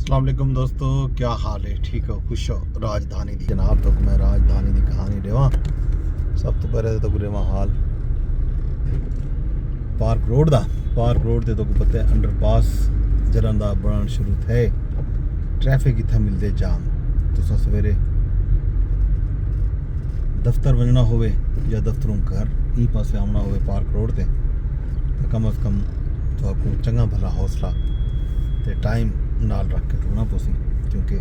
अस्सलाम वालेकुम दोस्तों, क्या हाल है? ठीक हो, खुश हो? राजधानी दी जनाब तो मैं राजधानी की कहानी देवा। सब तो पहले तो गुरेवा हाल पार्क रोड ते तो पता है अंडरपास जलन दा बनना शुरू थे। ट्रैफिक इतना मिलते जाम। तुसा सवेरे दफ्तर वजना होवे या दफ्तरों घर ई पासे आना होवे पार्क रोड ते तो कम अज कम तो आपको चंगा भला हौसला ते टाइम नाल रख के टुरना पोसी, क्योंकि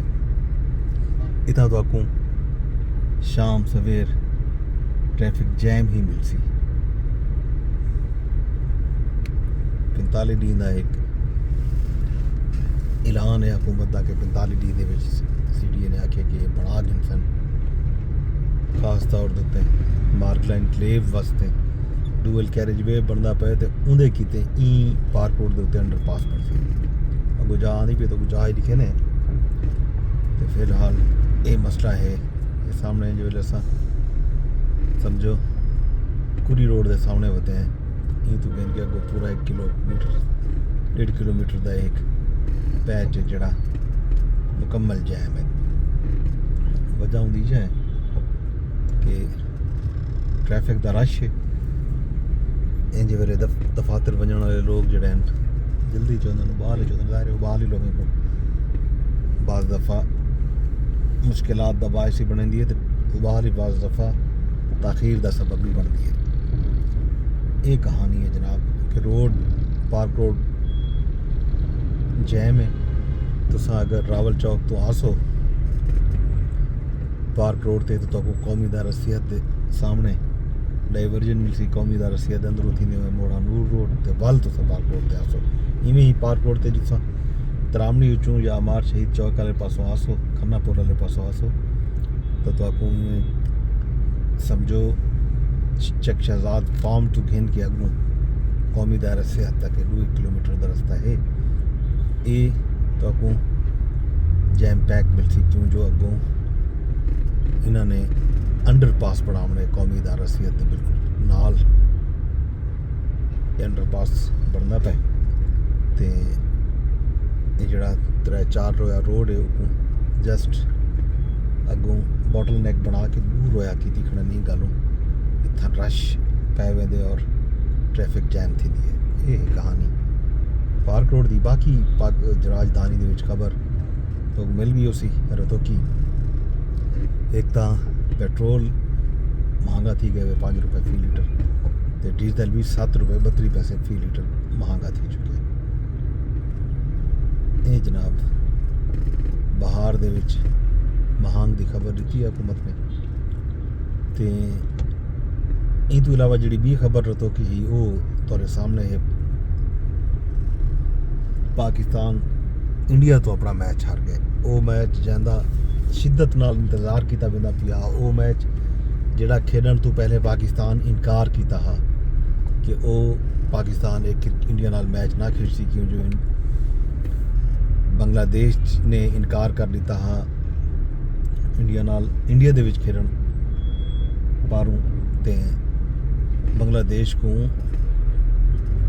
इतना तो आपको शाम सवेर ट्रैफिक जैम ही मिल सी। 45 डी का एक ऐलान है हुकूमत का कि 45 डी के CDA ने आखे कि बना गिनसन खास तौर पर मार्कलाइन क्लेव वास्ते डुअल कैरेज वे बनता पे तो उन्हें किते ई पार्क रोड के उत्ते अंडरपास बन सी। अगो जा आँदी पे तो कुछ आ ही लिखे ने तो फिलहाल ये मसला है। ये सामने जो असा समझो कुरी रोड के सामने होते हैं ये तो कहें कि अगो पूरा 1 किलोमीटर का एक पैच जड़ा मुकम्मल जैम है। वजह होंगी है कि ट्रैफिक का रश है। इंज वेले दफातर वजन वाले लोग जड़े जल्दी चाहते बाहर ही चाहते ज़ाहिर बाहर ही लोगों को बाज़ दफ़ा मुश्किलात का बायस ही बनती है तो बाहर ही बाज़ दफ़ा ताख़ीर का सबब भी बनती है। ये कहानी है जनाब कि पार्क रोड जैम है। तुसा अगर रावल चौक तो आसो पार्क रोड ते तो कौमी दायरा सेहत के सामने डाइवर्जन मिलसी। कौमी दायरा सेहत अंदरों थी मोड़ा नूर रोड ते वल तुसा पार्क रोड ते आसो इवें ही पार्क रोड ते जिसा तरामनी उचूं या अमार शहीद चौक वाले पासों आसो खन्नापुर वाले पासों आसो तो समझो चक शहजाद फार्म टू घेन के अगू कौमी दायरा सेहत तक 2 किलोमीटर का रास्ता है। ये तो जैम पैक मिलसी क्यों जो अगों इन्होंने अंडरपास बनाने कौमी दायरा सेहत के बिल्कुल नाल अंडरपास बनना पे ते ये जड़ा 3-4 रोया रोड है वो जस्ट अगों बॉटल नेक बना के दूर रोया की दिखना नहीं गलों इतना रश पै वेंदे और ट्रैफिक जैम थी है। ये कहानी पार्क रोड की। बाकी राजधानी के खबर तो मिल गई उसी रतो की एक तो पेट्रोल महंगा थी गए 5 रुपये फी लीटर तो डीजल भी 7 रुपये 32 पैसे फी लीटर महंगा थी चुके। ये जनाब बहार दे विच महंग की खबर दी हुकूमत ने तो इन तो इलावा जी भी खबर रतो कि ही वो तुहाडे सामने है पाकिस्तान इंडिया तो अपना मैच हार गए। वो मैच जांदा शिद्दत नाल इंतज़ार किया वेंदा पिया। वो मैच जिहड़ा खेडण तो पहले पाकिस्तान इनकार किया हा कि वो पाकिस्तान एक इंडिया नाल मैच ना खेड सी क्यों जो बांग्लादेश ने इनकार कर दिता हा इंडिया दे विच खेडण पारों ते बांग्लादेश को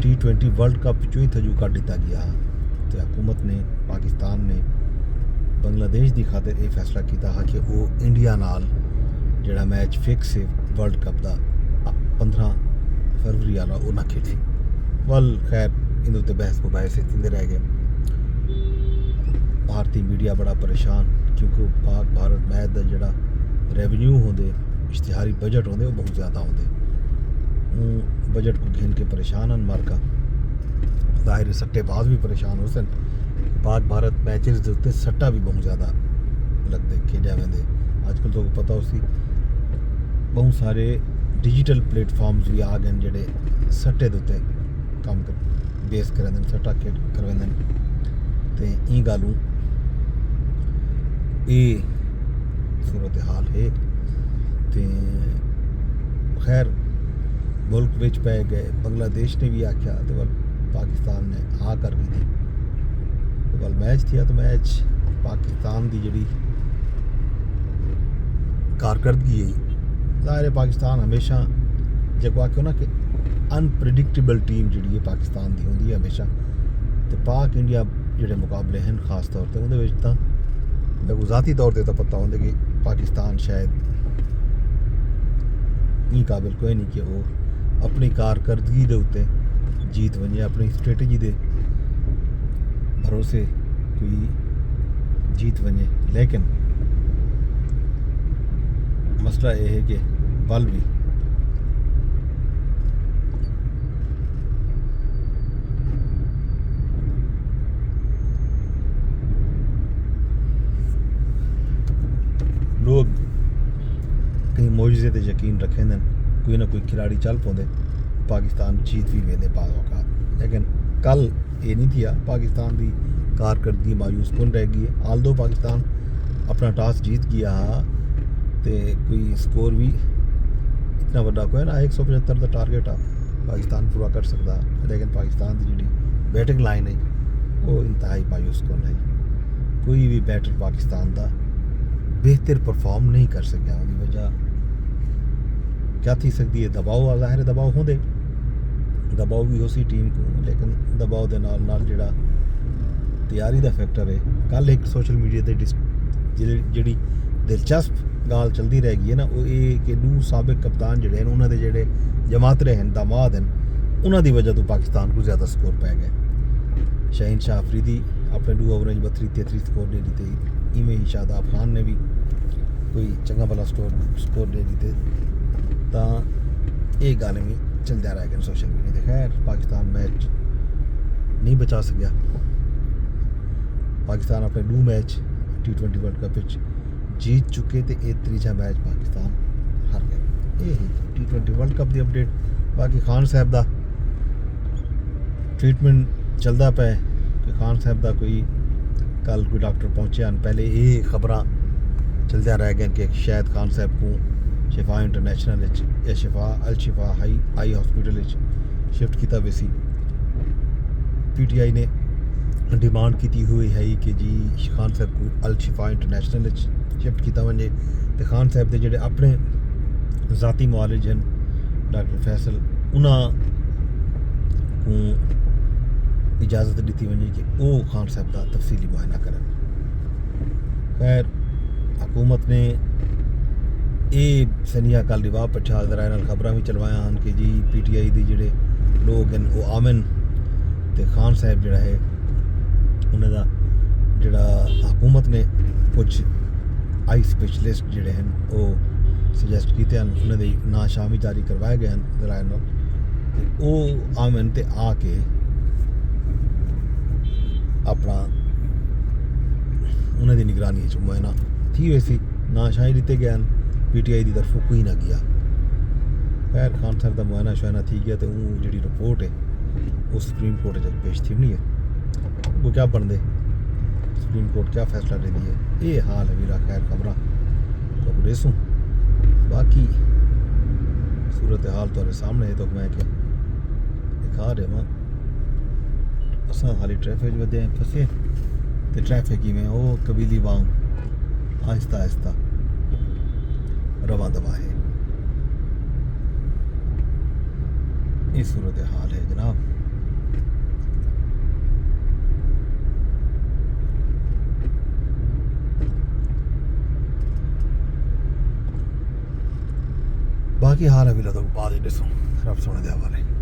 T20 वर्ल्ड कप चो ही थजू कर दिता गया। तो हुकूमत ने पाकिस्तान ने बांग्लादेश की खातिर ये फैसला किया है कि वो इंडिया नाल जिहड़ा मैच फिक्स है वर्ल्ड कप का 15 फरवरी वाला वो ना खेडी। वल खैर इन उत्ते बहस मुबाहसे होंदे रह गए। भारतीय मीडिया बड़ा परेशान क्योंकि पाक भारत मैच का जिहड़ा रेवन्यू होंदे इश्तिहारी बजट होंदे वो बहुत ज़्यादा होंदे। बजट को घेन के परेशान हैं मार्का ज़ाहिर सट्टेबाज भी परेशान हो सन। पाक भारत मैचेस के उत्ते सट्टा भी बहुत ज़्यादा लगते खेड़ा वेंदे। आजकल तो पता उसी बहुत सारे डिजिटल प्लेटफॉर्म्स भी आ गए जेडे सट्टे के उत्ते काम कर बेस करेंदे सट्टा करवेंदे ते ई गल्लों ये सूरत हाल है। तो खैर मुल्क विच पै गए। बांग्लादेश ने भी आख्या तो पाकिस्तान ने हाँ कर दी थी तो वल मैच थिया तो मैच पाकिस्तान की जी कारकर्दगी है ज़ाहिर है पाकिस्तान हमेशा जो आखो ना कि अनप्रडिक्टेबल टीम जी पाकिस्तान की होंगी हमेशा। तो पाक इंडिया ਜਿਹੜੇ ਮੁਕਾਬਲੇ ਹਨ ਖਾਸ ਤੌਰ ਤੇ ਉਹਦੇ ਵਿੱਚ ਤਾਂ ਮੈਨੂੰ ਜ਼ਾਤੀ ਤੌਰ ਤੇ ਤਾਂ ਪਤਾ ਹੁੰਦਾ ਕਿ ਪਾਕਿਸਤਾਨ ਸ਼ਾਇਦ ਇਹ ਕਾਬਿਲ ਕੋਈ ਨਹੀਂ ਕਿ ਉਹ ਆਪਣੀ ਕਾਰਕਰਦਗੀ ਦੇ ਉੱਤੇ जीत वजे अपनी स्ट्रेटजी दे भरोसे कोई जीत वजे लेकिन मसला यह है कि बल भी लोग कहीं मौजूदे ते यकीन रखें कोई ना कोई खिलाड़ी चल पाते पाकिस्तान जीत भी वेंदे बाद औकात लेकिन कल ये नहीं थिया पाकिस्तान की कारकर्दगी मायूस कौन रह गई है आल दो पाकिस्तान अपना टॉस जीत गया हा तो कोई स्कोर भी इतना बड़ा कोई ना 175 का टारगेट आ पाकिस्तान पूरा कर सकता लेकिन पाकिस्तान की जी बैटिंग लाइन है वो इंतहाई मायूस कौन है कोई भी बैटर पाकिस्तान का बेहतर परफॉर्म नहीं कर सकिया उसकी वजह क्या थी सकती है दबाव ज़ाहिर दबाव होंदे दबाव भी उसी टीम को लेकिन दबाव के नाल जिहड़ा तैयारी का फैक्टर है कल एक सोशल मीडिया ते जिहड़ी दिलचस्प गाल चलती रह गई है ना वो ये कि दू साबिक कप्तान जिहड़े हैं उन्होंने जिहड़े जमातरे हैं दामाद हैं उन्हों की वजह तो पाकिस्तान को ज़्यादा स्कोर पै गए शाहीन शाह अफरीदी अपने 2 ओवर 32-33 स्कोर दे दिते इवें ही शादाब खान ने भी कोई चंगा भला स्कोर दे दिते तो ये गल भी चलता रह गया सोशल मीडिया पर खैर पाकिस्तान मैच नहीं बचा सकिया पाकिस्तान अपने 2 मैच T20 वर्ल्ड कप जीत चुके थे ये तीजा मैच पाकिस्तान हार गए ये T20 वर्ल्ड कप की अपडेट बाकी खान साहब का ट्रीटमेंट चलता पे कि खान साहब का कोई कल कोई डॉक्टर पहुँचे पहले ये खबर चलता रह गया कि शायद खान साहब को शिफा इंटरनेशनल या शिफा अल शिफा आई हॉस्पिटल शिफ्ट किया वैसी PTI ने डिमांड की हुई है कि जी खान साहब को अल शिफा इंटरनेशनल शिफ्ट किया वजे तो खान साहब के जोड़े अपने ज़ाती मुआलिज हैं डॉक्टर फैसल उन्होंने को इजाज़त दी वजे कि वो खान साहब का तफसीली मुआयना करें खैर हुकूमत ने ये सनिया कल रिवाब पछा जरा खबर भी चलवाया हैं कि जी PTI के जोड़े लोग हैं वो आवन तो खान साहब जोड़ा है उन्होंने जोड़ा हुकूमत ने कुछ आई स्पैशलिस्ट जोड़े हैं वो सजैसट किए हैं उन्होंने ना शामी जारी करवाए गए हैं जरा वो आवन तो आके अपना उन्होंने निगरानी मुआयना थी वैसी ना शाही दिते गए हैं PTI की तरफों कोई ना गया खैर खान साहब का मुआयना शुआयना थी गया तो वो जी रिपोर्ट है वो सुप्रीम कोर्ट तक पेश थी नहीं है वो क्या बनते सुप्रीम कोर्ट क्या फैसला दे दिए ये हाल है मेरा खैर खबर तो रेसूँ बाकी सूरत हाल तो सामने है तो मैं क्या दिखा रहा असा हाली ट्रैफिक वधे फसे तो ट्रैफिक में वो कबीली वांग आहिस्ता आहिस्ता रवा दवा है ये सूरत हाल है जनाब बाकी हाल अभी तो बाद ही दसो रब सोने दे हवाले।